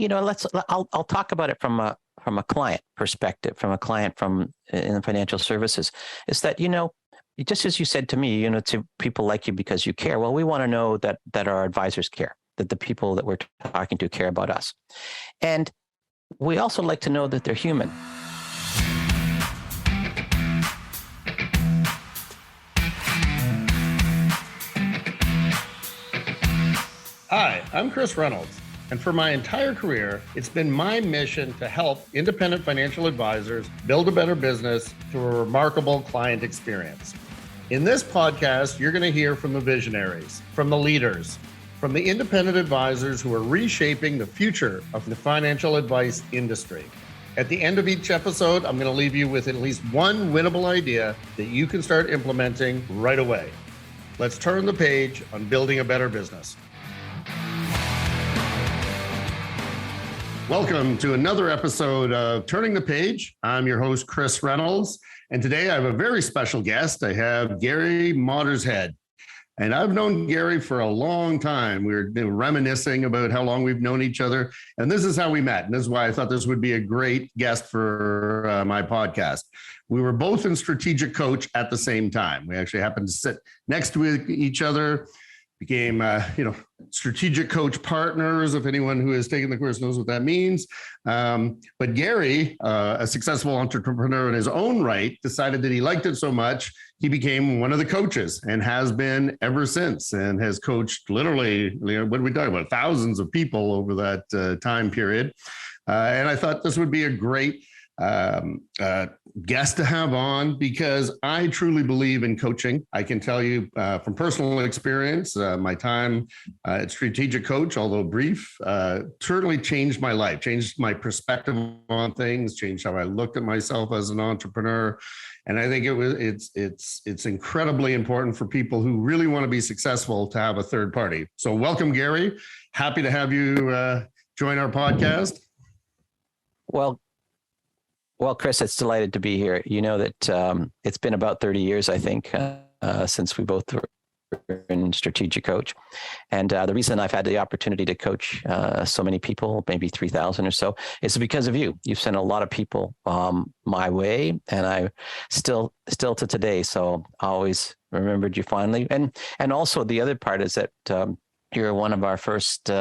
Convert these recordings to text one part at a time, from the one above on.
I'll talk about it from a client perspective, from a client in the financial services, is that, just as you said to me, to people like you because you care. Well, we want to know that our advisors care, that the people that we're talking to care about us. And we also like to know that they're human. Hi, I'm Chris Reynolds, and for my entire career, it's been my mission to help independent financial advisors build a better business through a remarkable client experience. In this podcast, you're going to hear from the visionaries, from the leaders, from the independent advisors who are reshaping the future of the financial advice industry. At the end of each episode, I'm going to leave you with at least one winnable idea that you can start implementing right away. Let's turn the page on building a better business. Welcome to another episode of Turning the Page. I'm your host, Chris Reynolds, and today I have a very special guest. I have Gary Mottershead, and I've known Gary for a long time. We were reminiscing about how long we've known each other, and this is how we met, and this is why I thought this would be a great guest for my podcast. We were both in Strategic Coach at the same time. We actually happened to sit next to each other, became, Strategic Coach partners, if anyone who has taken the course knows what that means. But Gary, a successful entrepreneur in his own right, decided that he liked it so much, he became one of the coaches and has been ever since, and has coached literally, what are we talking about? Thousands of people over that time period. And I thought this would be a great guest to have on, because I truly believe in coaching. I can tell you from personal experience, my time at Strategic Coach, although brief, certainly changed my life, changed my perspective on things, changed how I looked at myself as an entrepreneur. And I think it's incredibly important for people who really want to be successful to have a third party. So welcome, Gary. Happy to have you join our podcast. Well, Chris, it's delighted to be here. You know that it's been about 30 years, I think, since we both were in Strategic Coach. And the reason I've had the opportunity to coach so many people, maybe 3,000 or so, is because of you. You've sent a lot of people my way, and I still to today. So I always remembered you fondly. And also the other part is that you're one of our first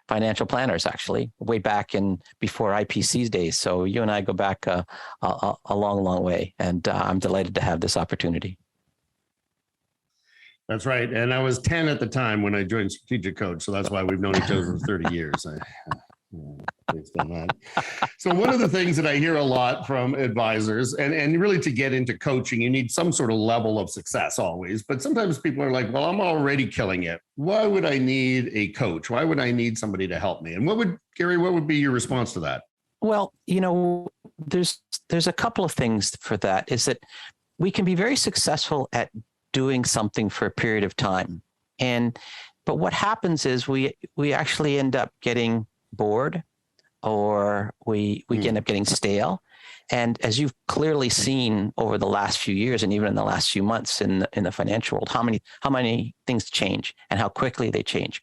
financial planners, actually, way back in before IPC's days. So you and I go back a long, long way, and I'm delighted to have this opportunity. That's right. And I was 10 at the time when I joined Strategic Coach. So that's why we've known each other for 30 years. Based on that. So one of the things that I hear a lot from advisors, and really to get into coaching, you need some sort of level of success always. But sometimes people are like, well, I'm already killing it. Why would I need a coach? Why would I need somebody to help me? And Gary, what would be your response to that? Well, there's a couple of things for that. Is that we can be very successful at doing something for a period of time. But what happens is we actually end up getting bored, or we end up getting stale. And as you've clearly seen over the last few years, and even in the last few months in the financial world, how many things change and how quickly they change.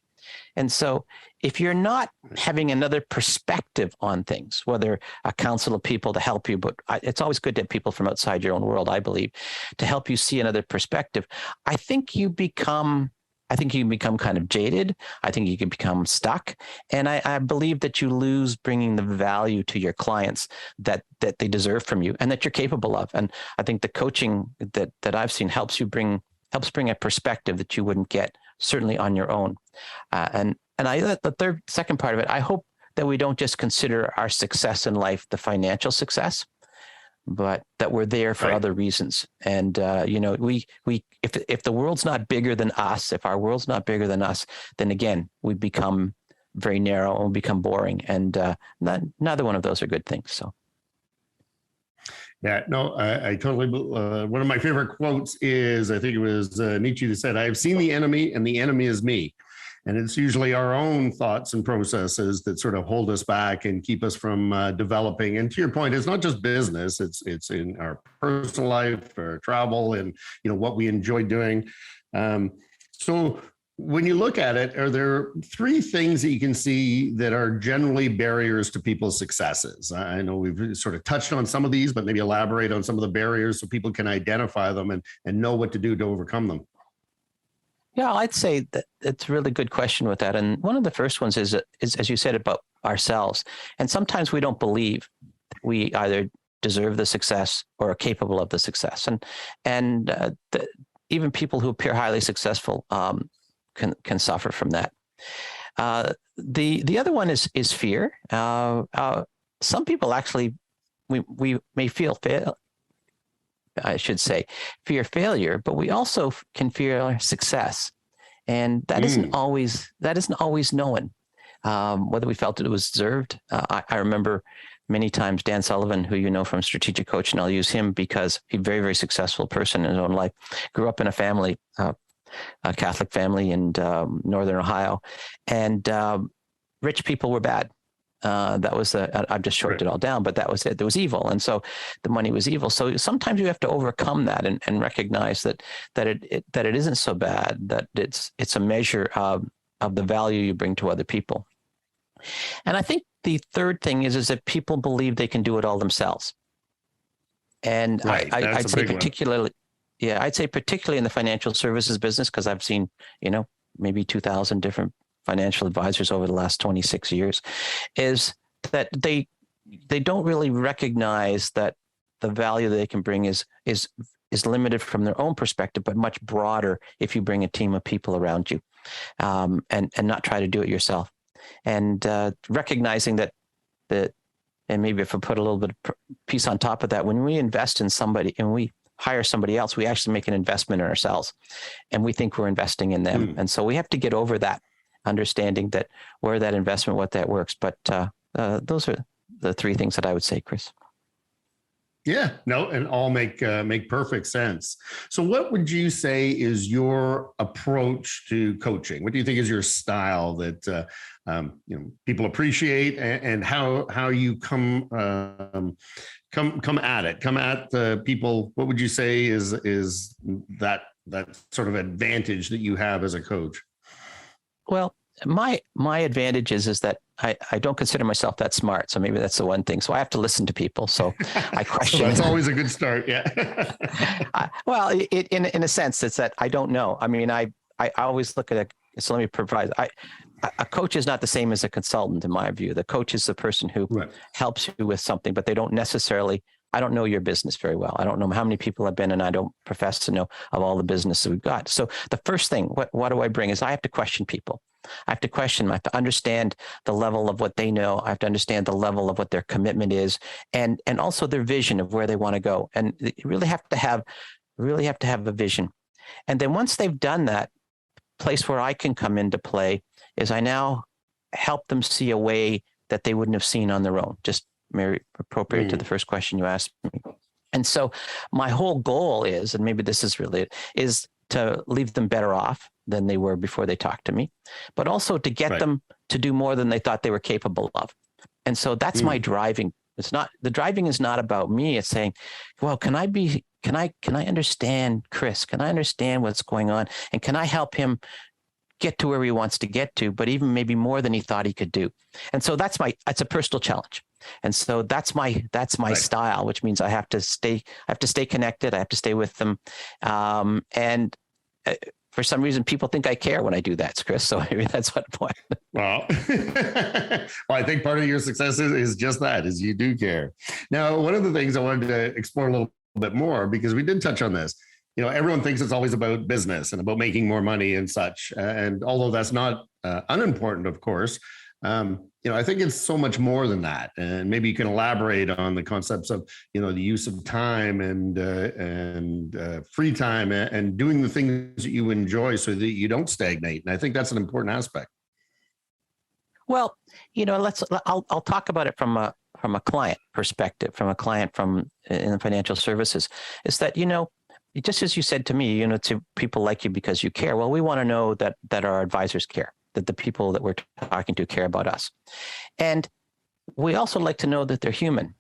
And so if you're not having another perspective on things, whether a council of people to help you, but it's always good to have people from outside your own world, I believe, to help you see another perspective, I think you become kind of jaded. I think you can become stuck. And I believe that you lose bringing the value to your clients that they deserve from you and that you're capable of. And I think the coaching that I've seen helps bring a perspective that you wouldn't get certainly on your own. And the second part of it, I hope that we don't just consider our success in life the financial success, but that we're there for other reasons. And, if the world's not bigger than us, if our world's not bigger than us, then again, we become very narrow and we become boring. And neither one of those are good things. So. Yeah, no, I totally, one of my favorite quotes is, I think it was Nietzsche that said, I have seen the enemy and the enemy is me. And it's usually our own thoughts and processes that sort of hold us back and keep us from developing. And to your point, it's not just business, it's in our personal life, our travel, and what we enjoy doing. So when you look at it, are there three things that you can see that are generally barriers to people's successes? I know we've sort of touched on some of these, but maybe elaborate on some of the barriers so people can identify them and know what to do to overcome them. Yeah, I'd say that it's a really good question with that. And one of the first ones is as you said, about ourselves. And sometimes we don't believe we either deserve the success or are capable of the success. And even people who appear highly successful can suffer from that. The other one is fear. Some people actually, we may feel I should say fear failure, but we also can fear success, and that isn't always known whether we felt it was deserved. I remember many times Dan Sullivan, who you know from Strategic Coach, and I'll use him because he's a very, very successful person in his own life, grew up in a family, a Catholic family in Northern Ohio, and rich people were bad. That was I've just shortened it all down, but that was it. There was evil, and so the money was evil. So sometimes you have to overcome that and recognize that it isn't so bad. That it's a measure of the value you bring to other people. And I think the third thing is that people believe they can do it all themselves. And I'd say particularly. Yeah, I'd say particularly in the financial services business, because I've seen, maybe 2,000 different financial advisors over the last 26 years, is that they don't really recognize that the value they can bring is limited from their own perspective, but much broader if you bring a team of people around you, and not try to do it yourself. And recognizing that, and maybe if I put a little bit of piece on top of that, when we invest in somebody and we hire somebody else, we actually make an investment in ourselves, and we think we're investing in them. And so we have to get over that, understanding that where that investment, what that works. But those are the three things that I would say, Chris. Yeah, no, and all make perfect sense. So what would you say is your approach to coaching? What do you think is your style that people appreciate, and how you come at the people? What would you say is that sort of advantage that you have as a coach? Well, my advantage is that I don't consider myself that smart. So maybe that's the one thing. So I have to listen to people. So I question. So that's always a good start. Yeah. Well, in a sense, it's that I don't know. I mean, I always look at it. So let me provide. A coach is not the same as a consultant, in my view. The coach is the person who helps you with something, but they don't necessarily. I don't know your business very well. I don't know how many people I've been, and I don't profess to know of all the business that we've got. So the first thing, what do I bring, is I have to question people. I have to question them. I have to understand the level of what they know. I have to understand the level of what their commitment is, and also their vision of where they want to go. And you really have to have a vision. And then once they've done that, place where I can come into play is I now help them see a way that they wouldn't have seen on their own. Just very appropriate to the first question you asked me. And so my whole goal is, and maybe this is really it, is to leave them better off than they were before they talked to me, but also to get them to do more than they thought they were capable of. And so that's my driving. The driving is not about me. It's saying, well, can I understand Chris? Can I understand what's going on? And can I help him get to where he wants to get to, but even maybe more than he thought he could do? And so that's a personal challenge. And so that's my style, which means I have to stay connected. I have to stay with them. And for some reason, people think I care when I do that, Chris. So maybe that's what point. Well, I think part of your success is just that, is you do care. Now, one of the things I wanted to explore a little bit more, because we did touch on this, everyone thinks it's always about business and about making more money and such. And although that's not unimportant, of course, I think it's so much more than that. And maybe you can elaborate on the concepts of, the use of time and free time and doing the things that you enjoy so that you don't stagnate. And I think that's an important aspect. Well, I'll talk about it from a client perspective, from a client in the financial services, is that, just as you said to me, to people like you because you care. Well, we want to know that our advisors care, that the people that we're talking to care about us. And we also like to know that they're human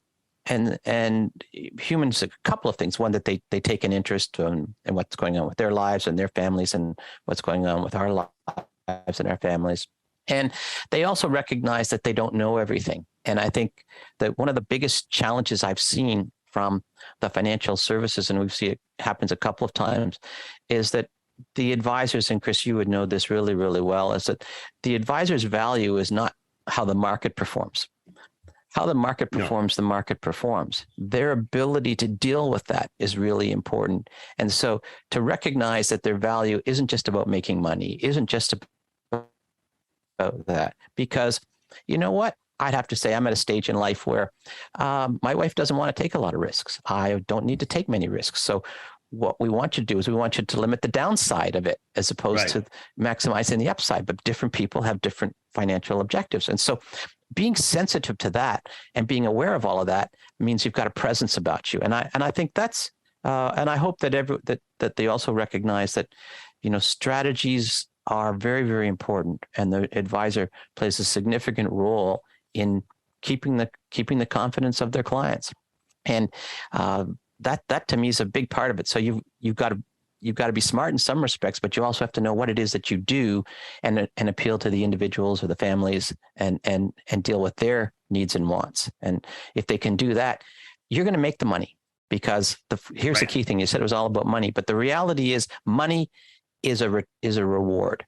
and humans, a couple of things. One, that they take an interest in what's going on with their lives and their families, and what's going on with our lives and our families. And they also recognize that they don't know everything. And I think that one of the biggest challenges I've seen from the financial services, and we've seen it happens a couple of times, is that the advisors, and Chris, you would know this really, really well, is that the advisor's value is not how the market performs. How the market performs, the market performs. Their ability to deal with that is really important. And so to recognize that their value isn't just about making money, isn't just about that. Because you know what? I'd have to say I'm at a stage in life where my wife doesn't want to take a lot of risks. I don't need to take many risks. So what we want you to do is we want you to limit the downside of it as opposed to maximizing the upside. But different people have different financial objectives. And so being sensitive to that and being aware of all of that means you've got a presence about you. And I think that's, and I hope that that they also recognize that, strategies are very, very important. And the advisor plays a significant role in keeping the confidence of their clients. And that to me is a big part of it. So you've got to be smart in some respects, but you also have to know what it is that you do and appeal to the individuals or the families and deal with their needs and wants. And if they can do that, you're going to make the money, because here's the key thing. You said it was all about money, but the reality is money is a reward,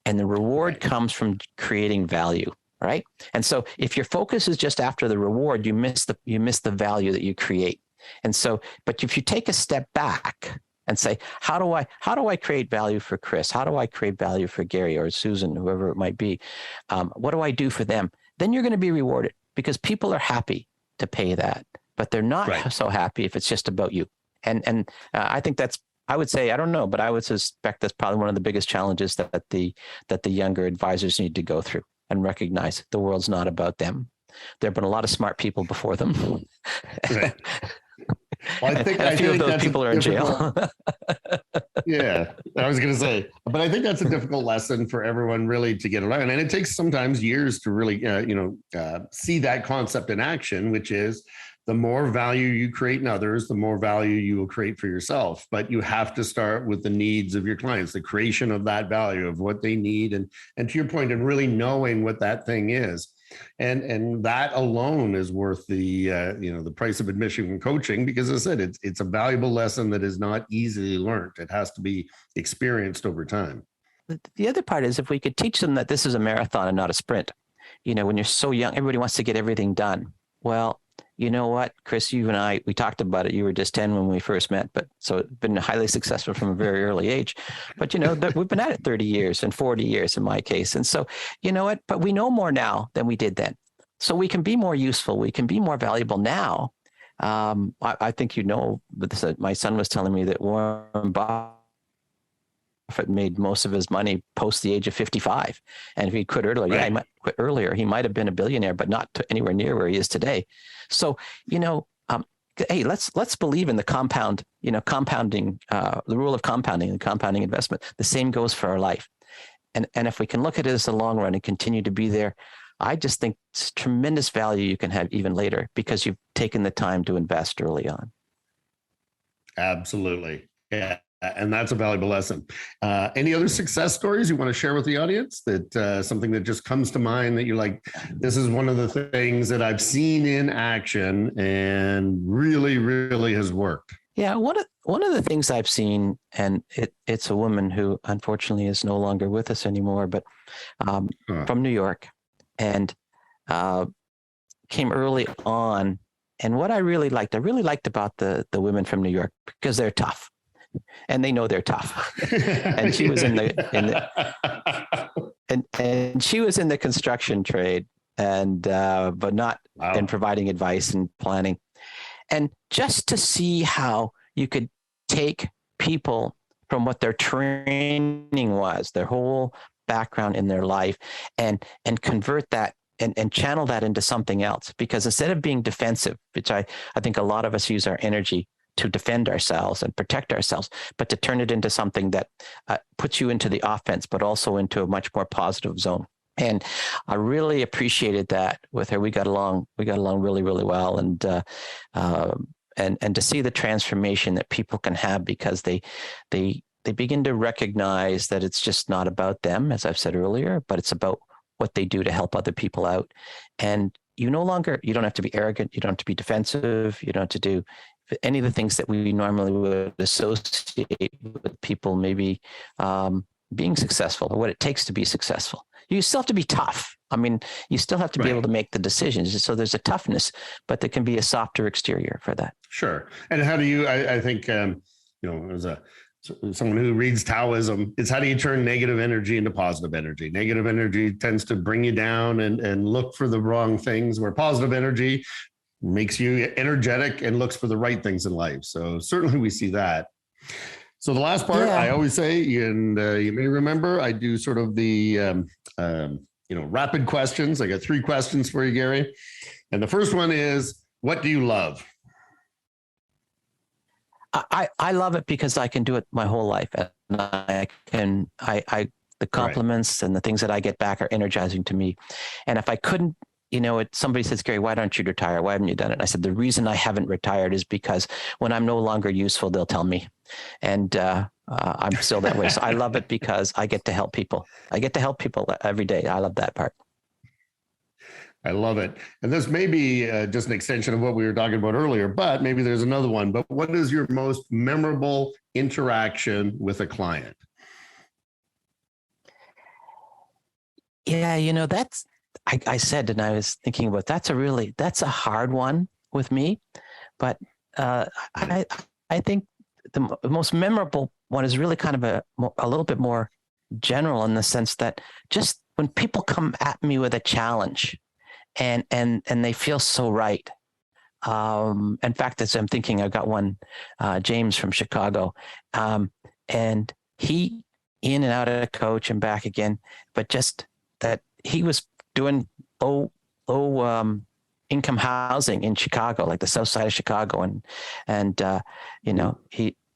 and the reward comes from creating value. Right. And so if your focus is just after the reward, you miss the value that you create. And so, but if you take a step back and say, how do I create value for Chris? How do I create value for Gary or Susan, whoever it might be? What do I do for them? Then you're going to be rewarded, because people are happy to pay that, but they're not so happy if it's just about you. And I think I would say, I don't know, but I would suspect that's probably one of the biggest challenges that the younger advisors need to go through, and recognize the world's not about them. There have been a lot of smart people before them. Right. Well, I think a few of those people are in jail. Yeah, I was going to say, but I think that's a difficult lesson for everyone really to get around. And it takes sometimes years to really, see that concept in action, which is the more value you create in others, the more value you will create for yourself. But you have to start with the needs of your clients, the creation of that value of what they need. And to your point, and really knowing what that thing is. And that alone is worth the price of admission in coaching, because as I said, it's a valuable lesson that is not easily learned. It has to be experienced over time. The other part is, if we could teach them that this is a marathon and not a sprint. When you're so young, everybody wants to get everything done. Well, you know what, Chris, you and I, we talked about it. You were just 10 when we first met, but so it's been highly successful from a very early age. But, we've been at it 30 years and 40 years in my case. And so, you know what, but we know more now than we did then. So we can be more useful. We can be more valuable now. I think, my son was telling me that Warren Buffett made most of his money post the age of 55. And if he quit earlier, he might quit earlier. He might have been a billionaire, but not anywhere near where he is today. So, hey, let's believe in the compounding, the rule of compounding and compounding investment. The same goes for our life. And if we can look at it as a long run and continue to be there, I just think it's tremendous value you can have even later, because you've taken the time to invest early on. Absolutely. Yeah. And that's a valuable lesson. Any other success stories you want to share with the audience, that something that just comes to mind that you're like, this is one of the things that I've seen in action and really, really has worked? Yeah. One of the things I've seen, and it's a woman who unfortunately is no longer with us anymore, but from New York, and came early on. And what I really liked about the women from New York, because they're tough. And they know they're tough. And she was and she was in the construction trade, and but not in providing advice and planning. And just to see how you could take people from what their training was, their whole background in their life, and convert that and channel that into something else. Because instead of being defensive, which I think a lot of us use our energy to defend ourselves and protect ourselves, but to turn it into something that puts you into the offense, but also into a much more positive zone. And I really appreciated that with her. We got along really, really well. And to see the transformation that people can have because they begin to recognize that it's just not about them, as I've said earlier, but it's about what they do to help other people out. And you don't have to be arrogant. You don't have to be defensive. You don't have to do any of the things that we normally would associate with people maybe being successful or what it takes to be successful. You still have to be tough. I mean, you still have to be able to make the decisions. So there's a toughness, but there can be a softer exterior for that. Sure. And how do you, I think, as someone who reads Taoism, it's how do you turn negative energy into positive energy? Negative energy tends to bring you down and look for the wrong things, where positive energy makes you energetic and looks for the right things in life. So certainly we see that. So the last part, I always say, and you may remember, I do sort of the, rapid questions. I got 3 questions for you, Gary. And the first one is, what do you love? I love it because I can do it my whole life. And the compliments and the things that I get back are energizing to me. And if I couldn't, somebody says, Gary, why don't you retire? Why haven't you done it? And I said, the reason I haven't retired is because when I'm no longer useful, they'll tell me. And I'm still that way. So I love it because I get to help people. I get to help people every day. I love that part. I love it. And this may be just an extension of what we were talking about earlier, but maybe there's another one. But what is your most memorable interaction with a client? Yeah, I said, and I was thinking about, that's a hard one with me, but I think the most memorable one is really kind of a little bit more general in the sense that just when people come at me with a challenge and they feel so right. In fact, as I'm thinking, I've got one, James from Chicago, and he in and out of coach and back again, but just that he was doing low income housing in Chicago, like the south side of Chicago. And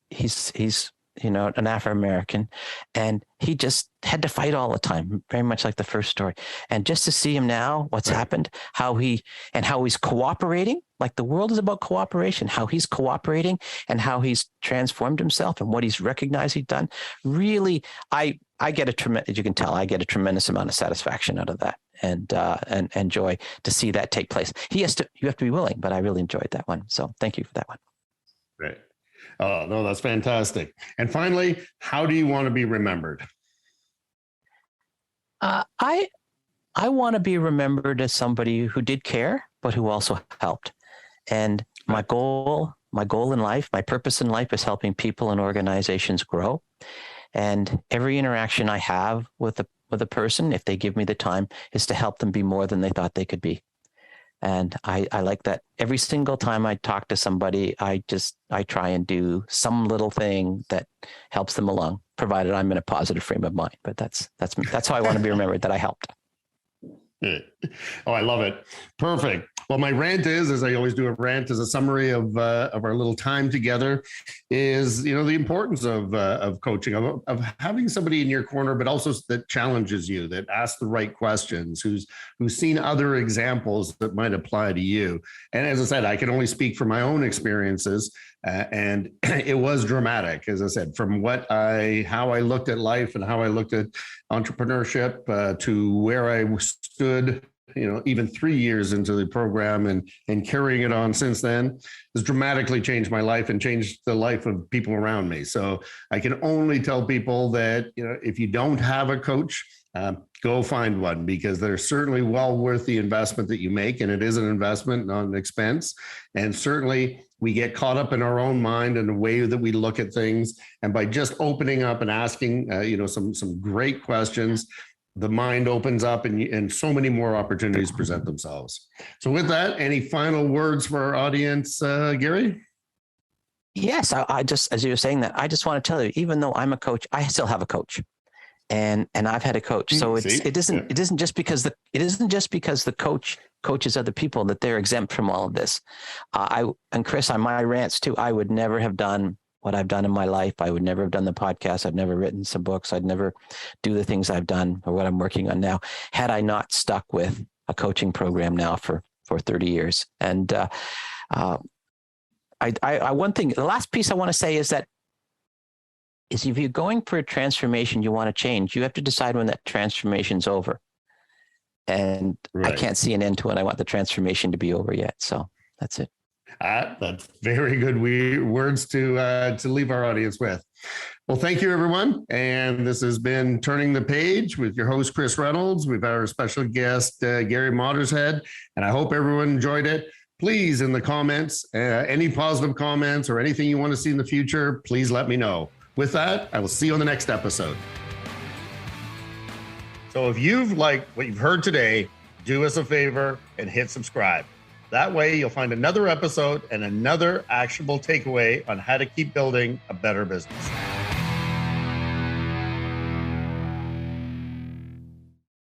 he's an Afro-American, and he just had to fight all the time, very much like the first story. And just to see him now, what's happened, how he's cooperating, like the world is about cooperation, how he's cooperating and how he's transformed himself and what he's recognized he's done. Really, I get as you can tell, I get a tremendous amount of satisfaction out of that and joy to see that take place. You have to be willing, but I really enjoyed that one. So thank you for that one. Right. Oh, no, that's fantastic. And finally, how do you want to be remembered? I want to be remembered as somebody who did care, but who also helped. And my goal in life, my purpose in life is helping people and organizations grow. And every interaction I have with a person, if they give me the time, is to help them be more than they thought they could be. And I like that. Every single time I talk to somebody, I try and do some little thing that helps them along, provided I'm in a positive frame of mind. But that's how I want to be remembered, that I helped. Oh, I love it. Perfect. Well, my rant is, as I always do a rant, as a summary of our little time together, is the importance of coaching, of having somebody in your corner, but also that challenges you, that asks the right questions, who's seen other examples that might apply to you. And as I said, I can only speak from my own experiences, and it was dramatic, as I said, from how I looked at life and how I looked at entrepreneurship to where I stood, even 3 years into the program and carrying it on since then has dramatically changed my life and changed the life of people around me. So I can only tell people that, if you don't have a coach, go find one, because they're certainly well worth the investment that you make. And it is an investment, not an expense. And certainly we get caught up in our own mind and the way that we look at things. And by just opening up and asking, some great questions, the mind opens up and so many more opportunities present themselves. So with that, any final words for our audience, Gary? Yes, I just, as you were saying that, I just want to tell you, even though I'm a coach, I still have a coach. And I've had a coach. So it isn't just because the coach coaches other people that they're exempt from all of this. And Chris, on my rants too, I would never have done what I've done in my life. I would never have done the podcast. I've never written some books. I'd never do the things I've done or what I'm working on now had I not stuck with a coaching program now for 30 years. And one thing, the last piece I want to say is if you're going for a transformation, you want to change, you have to decide when that transformation's over. And right. I can't see an end to it. I want the transformation to be over yet. So that's it. That's very good words to leave our audience with. Well, thank you, everyone. And this has been Turning the Page with your host, Chris Reynolds. We've got our special guest, Gary Mottershead, and I hope everyone enjoyed it. Please, in the comments, any positive comments or anything you want to see in the future, please let me know. With that, I will see you on the next episode. So if you've liked what you've heard today, do us a favor and hit subscribe. That way you'll find another episode and another actionable takeaway on how to keep building a better business.